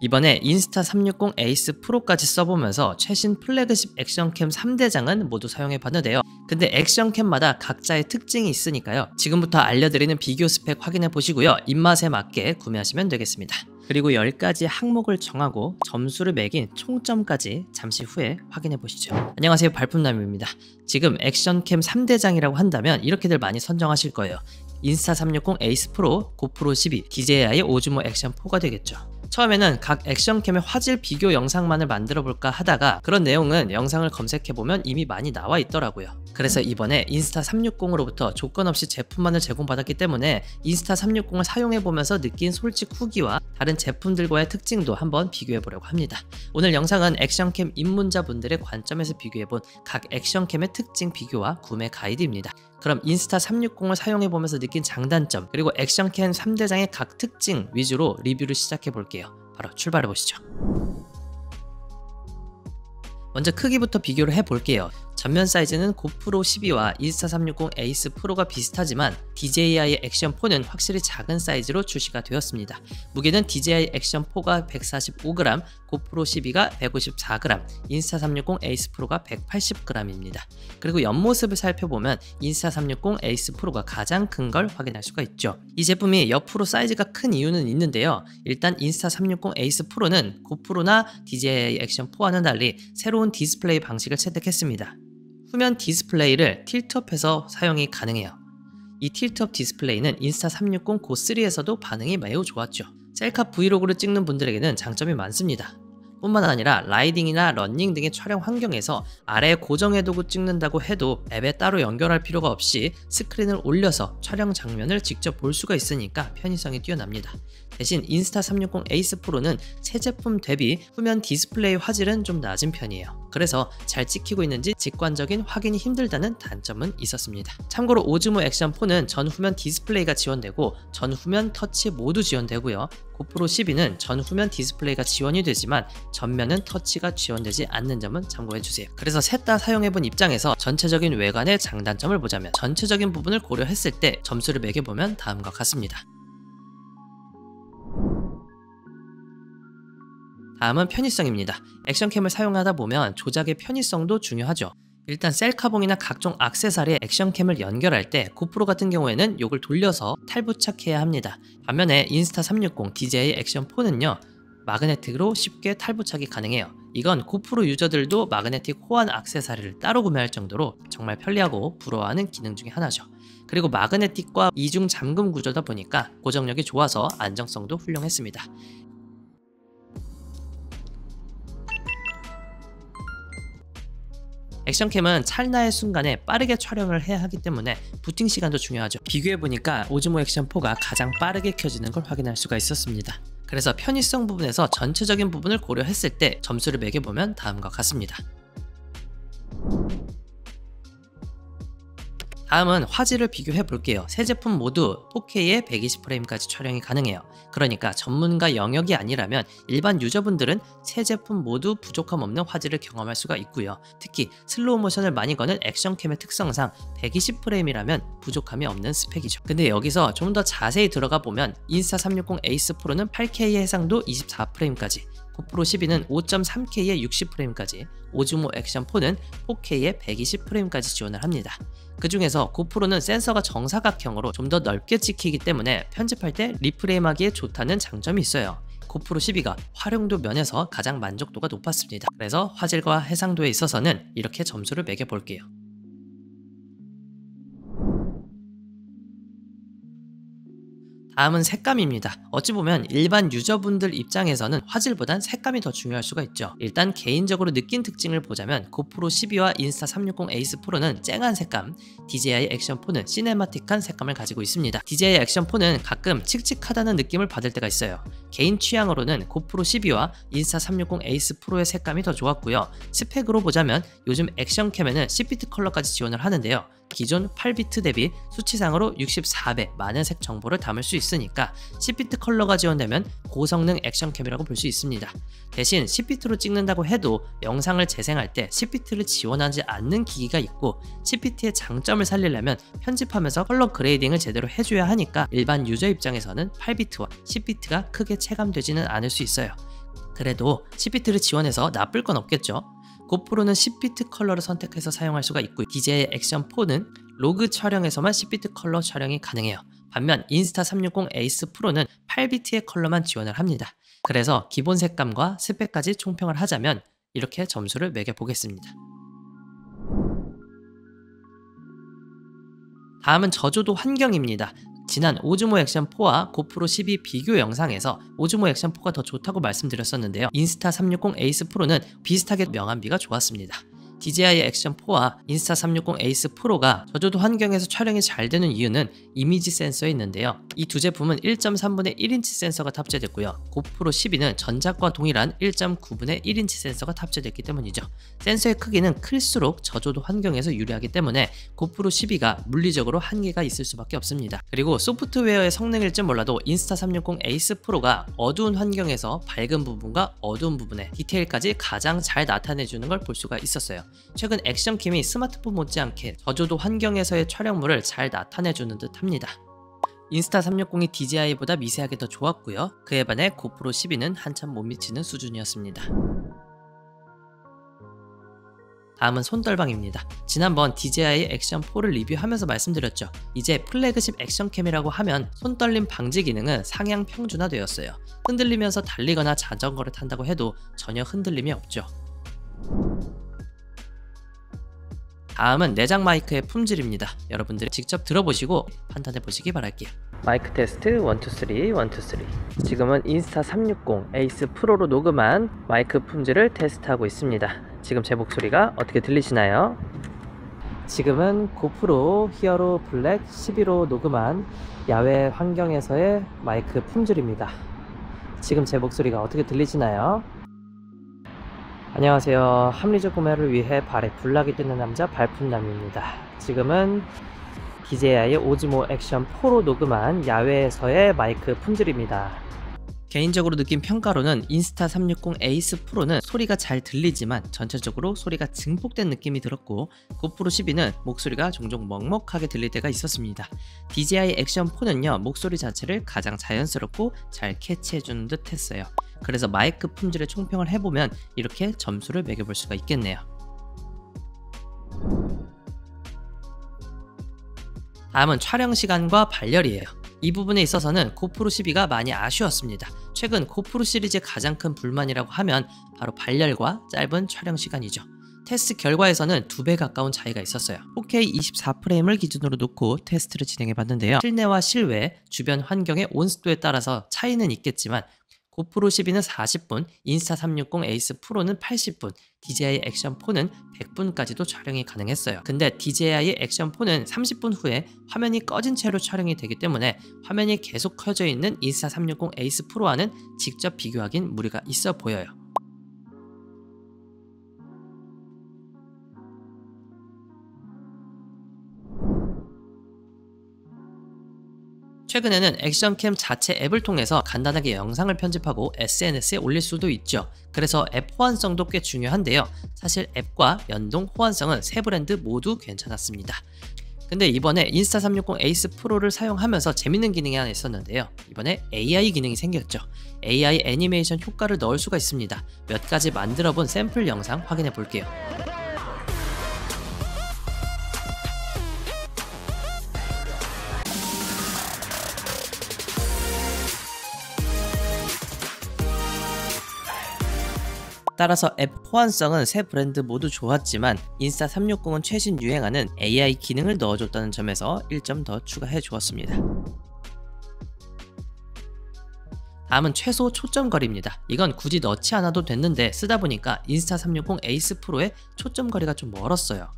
이번에 인스타360 에이스 프로까지 써보면서 최신 플래그십 액션캠 3대장은 모두 사용해봤는데요. 근데 액션캠마다 각자의 특징이 있으니까요. 지금부터 알려드리는 비교 스펙 확인해보시고요. 입맛에 맞게 구매하시면 되겠습니다. 그리고 10가지 항목을 정하고 점수를 매긴 총점까지 잠시 후에 확인해보시죠. 안녕하세요, 발품남입니다. 지금 액션캠 3대장이라고 한다면 이렇게들 많이 선정하실 거예요. 인스타360 에이스 프로, 고프로 12, DJI 오즈모 액션 4가 되겠죠. 처음에는 각 액션캠의 화질 비교 영상만을 만들어 볼까 하다가 그런 내용은 영상을 검색해보면 이미 많이 나와 있더라고요. 그래서 이번에 인스타360으로부터 조건 없이 제품만을 제공받았기 때문에 인스타360을 사용해보면서 느낀 솔직 후기와 다른 제품들과의 특징도 한번 비교해보려고 합니다. 오늘 영상은 액션캠 입문자분들의 관점에서 비교해본 각 액션캠의 특징 비교와 구매 가이드입니다. 그럼 인스타360을 사용해보면서 느낀 장단점 그리고 액션캠 3대장의 각 특징 위주로 리뷰를 시작해볼게요. 바로 출발해보시죠. 먼저 크기부터 비교를 해볼게요. 전면 사이즈는 고프로 12와 인스타360 에이스 프로가 비슷하지만 DJI 액션 4는 확실히 작은 사이즈로 출시가 되었습니다. 무게는 DJI 액션 4가 145g, 고프로 12가 154g, 인스타360 에이스 프로가 180g입니다. 그리고 옆모습을 살펴보면 인스타360 에이스 프로가 가장 큰 걸 확인할 수가 있죠. 이 제품이 옆으로 사이즈가 큰 이유는 있는데요. 일단 인스타360 에이스 프로는 고프로나 DJI 액션 4와는 달리 새로운 디스플레이 방식을 채택했습니다. 후면 디스플레이를 틸트업해서 사용이 가능해요. 이 틸트업 디스플레이는 인스타360 고3에서도 반응이 매우 좋았죠. 셀카 브이로그를 찍는 분들에게는 장점이 많습니다. 뿐만 아니라 라이딩이나 러닝 등의 촬영 환경에서 아래에 고정해두고 찍는다고 해도 앱에 따로 연결할 필요가 없이 스크린을 올려서 촬영 장면을 직접 볼 수가 있으니까 편의성이 뛰어납니다. 대신 인스타360 에이스 프로는 새 제품 대비 후면 디스플레이 화질은 좀 낮은 편이에요. 그래서 잘 찍히고 있는지 직관적인 확인이 힘들다는 단점은 있었습니다. 참고로 오즈모 액션 4는 전후면 디스플레이가 지원되고 전후면 터치 모두 지원되고요. 고프로 12는 전후면 디스플레이가 지원이 되지만 전면은 터치가 지원되지 않는 점은 참고해주세요. 그래서 셋 다 사용해본 입장에서 전체적인 외관의 장단점을 보자면 전체적인 부분을 고려했을 때 점수를 매겨보면 다음과 같습니다. 다음은 편의성입니다. 액션캠을 사용하다 보면 조작의 편의성도 중요하죠. 일단 셀카봉이나 각종 액세서리에 액션캠을 연결할 때 고프로 같은 경우에는 이걸 돌려서 탈부착해야 합니다. 반면에 인스타360 DJI 액션 4는요 마그네틱으로 쉽게 탈부착이 가능해요. 이건 고프로 유저들도 마그네틱 호환 액세서리를 따로 구매할 정도로 정말 편리하고 부러워하는 기능 중에 하나죠. 그리고 마그네틱과 이중 잠금 구조다 보니까 고정력이 좋아서 안정성도 훌륭했습니다. 액션캠은 찰나의 순간에 빠르게 촬영을 해야 하기 때문에 부팅 시간도 중요하죠. 비교해보니까 오즈모 액션 4가 가장 빠르게 켜지는 걸 확인할 수가 있었습니다. 그래서 편의성 부분에서 전체적인 부분을 고려했을 때 점수를 매겨보면 다음과 같습니다. 다음은 화질을 비교해 볼게요. 세 제품 모두 4K에 120프레임까지 촬영이 가능해요. 그러니까 전문가 영역이 아니라면 일반 유저분들은 세 제품 모두 부족함 없는 화질을 경험할 수가 있고요. 특히 슬로우 모션을 많이 거는 액션캠의 특성상 120프레임이라면 부족함이 없는 스펙이죠. 근데 여기서 좀 더 자세히 들어가 보면 인스타360 에이스 프로는 8K의 해상도 24프레임까지, 고프로 12는 5.3K에 60프레임까지, 오즈모 액션 4는 4K에 120프레임까지 지원을 합니다. 그 중에서 고프로는 센서가 정사각형으로 좀 더 넓게 찍히기 때문에 편집할 때 리프레임하기에 좋다는 장점이 있어요. 고프로 12가 활용도 면에서 가장 만족도가 높았습니다. 그래서 화질과 해상도에 있어서는 이렇게 점수를 매겨볼게요. 다음은 색감입니다. 어찌 보면 일반 유저분들 입장에서는 화질보단 색감이 더 중요할 수가 있죠. 일단 개인적으로 느낀 특징을 보자면 고프로 12와 인스타360 에이스 프로는 쨍한 색감, DJI 액션 4는 시네마틱한 색감을 가지고 있습니다. DJI 액션 4는 가끔 칙칙하다는 느낌을 받을 때가 있어요. 개인 취향으로는 고프로 12와 인스타360 에이스 프로의 색감이 더 좋았고요. 스펙으로 보자면 요즘 액션캠에는 10비트 컬러까지 지원을 하는데요. 기존 8비트 대비 수치상으로 64배 많은 색 정보를 담을 수 있으니까 10비트 컬러가 지원되면 고성능 액션캠이라고 볼 수 있습니다. 대신 10비트로 찍는다고 해도 영상을 재생할 때 10비트를 지원하지 않는 기기가 있고 10비트의 장점을 살리려면 편집하면서 컬러 그레이딩을 제대로 해줘야 하니까 일반 유저 입장에서는 8비트와 10비트가 크게 체감되지는 않을 수 있어요. 그래도 10비트를 지원해서 나쁠 건 없겠죠. 고프로는 10비트 컬러를 선택해서 사용할 수가 있고 DJI 액션 4는 로그 촬영에서만 10비트 컬러 촬영이 가능해요. 반면 인스타 360 에이스 프로는 8비트의 컬러만 지원을 합니다. 그래서 기본 색감과 스펙까지 총평을 하자면 이렇게 점수를 매겨보겠습니다. 다음은 저조도 환경입니다. 지난 오즈모 액션 4와 고프로 12 비교 영상에서 오즈모 액션 4가 더 좋다고 말씀드렸었는데요. 인스타 360 에이스 프로는 비슷하게 명암비가 좋았습니다. DJI 액션 4와 인스타 360 에이스 프로가 저조도 환경에서 촬영이 잘 되는 이유는 이미지 센서에 있는데요. 이 두 제품은 1.3분의 1인치 센서가 탑재됐고요. 고프로 12는 전작과 동일한 1.9분의 1인치 센서가 탑재됐기 때문이죠. 센서의 크기는 클수록 저조도 환경에서 유리하기 때문에 고프로 12가 물리적으로 한계가 있을 수밖에 없습니다. 그리고 소프트웨어의 성능일지 몰라도 인스타 360 에이스 프로가 어두운 환경에서 밝은 부분과 어두운 부분의 디테일까지 가장 잘 나타내주는 걸 볼 수가 있었어요. 최근 액션캠이 스마트폰 못지않게 저조도 환경에서의 촬영물을 잘 나타내주는 듯 합니다. 인스타 360이 DJI보다 미세하게 더 좋았고요. 그에 반해 고프로 12는 한참 못 미치는 수준이었습니다. 다음은 손떨방입니다. 지난번 DJI 액션 4를 리뷰하면서 말씀드렸죠. 이제 플래그십 액션캠이라고 하면 손떨림 방지 기능은 상향 평준화되었어요. 흔들리면서 달리거나 자전거를 탄다고 해도 전혀 흔들림이 없죠. 다음은 내장 마이크의 품질입니다. 여러분들이 직접 들어보시고 판단해 보시기 바랄게요. 마이크 테스트 1, 2, 3, 1, 2, 3. 지금은 인스타 360 에이스 프로로 녹음한 마이크 품질을 테스트하고 있습니다. 지금 제 목소리가 어떻게 들리시나요? 지금은 고프로 히어로 블랙 11로 녹음한 야외 환경에서의 마이크 품질입니다. 지금 제 목소리가 어떻게 들리시나요? 안녕하세요. 합리적 구매를 위해 발에 불나게 뜨는 남자 발품남입니다. 지금은 DJI 오즈모 액션 4로 녹음한 야외에서의 마이크 품질입니다. 개인적으로 느낀 평가로는 인스타 360 에이스 프로는 소리가 잘 들리지만 전체적으로 소리가 증폭된 느낌이 들었고 고프로 12는 목소리가 종종 먹먹하게 들릴 때가 있었습니다. DJI 액션 4는요 목소리 자체를 가장 자연스럽고 잘 캐치해주는 듯 했어요. 그래서 마이크 품질의 총평을 해보면 이렇게 점수를 매겨볼 수가 있겠네요. 다음은 촬영 시간과 발열이에요. 이 부분에 있어서는 고프로 12가 많이 아쉬웠습니다. 최근 고프로 시리즈의 가장 큰 불만이라고 하면 바로 발열과 짧은 촬영 시간이죠. 테스트 결과에서는 2배 가까운 차이가 있었어요. 4K 24프레임을 기준으로 놓고 테스트를 진행해 봤는데요. 실내와 실외, 주변 환경의 온습도에 따라서 차이는 있겠지만 고프로 12는 40분, 인스타 360 에이스 프로는 80분, DJI 액션 4는 100분까지도 촬영이 가능했어요. 근데 DJI 액션 4는 30분 후에 화면이 꺼진 채로 촬영이 되기 때문에 화면이 계속 켜져 있는 인스타 360 에이스 프로와는 직접 비교하긴 무리가 있어 보여요. 최근에는 액션캠 자체 앱을 통해서 간단하게 영상을 편집하고 SNS에 올릴 수도 있죠. 그래서 앱 호환성도 꽤 중요한데요. 사실 앱과 연동 호환성은 세 브랜드 모두 괜찮았습니다. 근데 이번에 인스타 360 에이스 프로를 사용하면서 재밌는 기능이 하나 있었는데요. 이번에 AI 기능이 생겼죠. AI 애니메이션 효과를 넣을 수가 있습니다. 몇 가지 만들어 본 샘플 영상 확인해 볼게요. 따라서 앱 호환성은 세 브랜드 모두 좋았지만 인스타 360은 최신 유행하는 AI 기능을 넣어줬다는 점에서 1점 더 추가해 주었습니다. 다음은 최소 초점거리입니다. 이건 굳이 넣지 않아도 됐는데 쓰다 보니까 인스타 360 에이스 프로의 초점거리가 좀 멀었어요.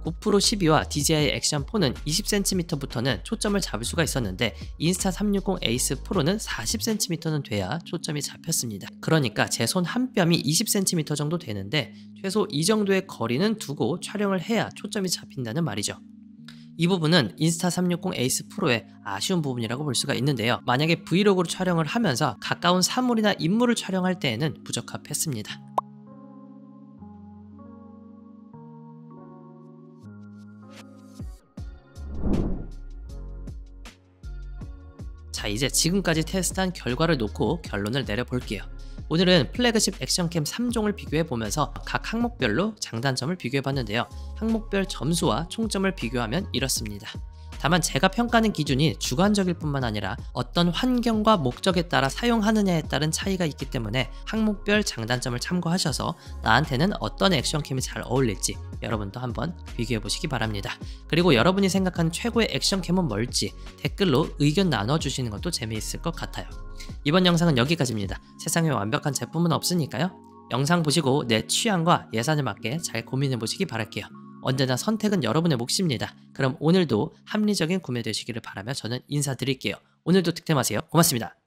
고프로 12와 DJI 액션 4는 20cm부터는 초점을 잡을 수가 있었는데 인스타 360 에이스 프로는 40cm는 돼야 초점이 잡혔습니다. 그러니까 제 손 한 뼘이 20cm 정도 되는데 최소 이 정도의 거리는 두고 촬영을 해야 초점이 잡힌다는 말이죠. 이 부분은 인스타 360 에이스 프로의 아쉬운 부분이라고 볼 수가 있는데요. 만약에 브이로그로 촬영을 하면서 가까운 사물이나 인물을 촬영할 때에는 부적합했습니다. 자, 이제 지금까지 테스트한 결과를 놓고 결론을 내려볼게요. 오늘은 플래그십 액션캠 3종을 비교해보면서 각 항목별로 장단점을 비교해봤는데요. 항목별 점수와 총점을 비교하면 이렇습니다. 다만 제가 평가하는 기준이 주관적일 뿐만 아니라 어떤 환경과 목적에 따라 사용하느냐에 따른 차이가 있기 때문에 항목별 장단점을 참고하셔서 나한테는 어떤 액션캠이 잘 어울릴지 여러분도 한번 비교해보시기 바랍니다. 그리고 여러분이 생각하는 최고의 액션캠은 뭘지 댓글로 의견 나눠주시는 것도 재미있을 것 같아요. 이번 영상은 여기까지입니다. 세상에 완벽한 제품은 없으니까요. 영상 보시고 내 취향과 예산에 맞게 잘 고민해보시기 바랄게요. 언제나 선택은 여러분의 몫입니다. 그럼 오늘도 합리적인 구매 되시기를 바라며 저는 인사드릴게요. 오늘도 득템하세요. 고맙습니다.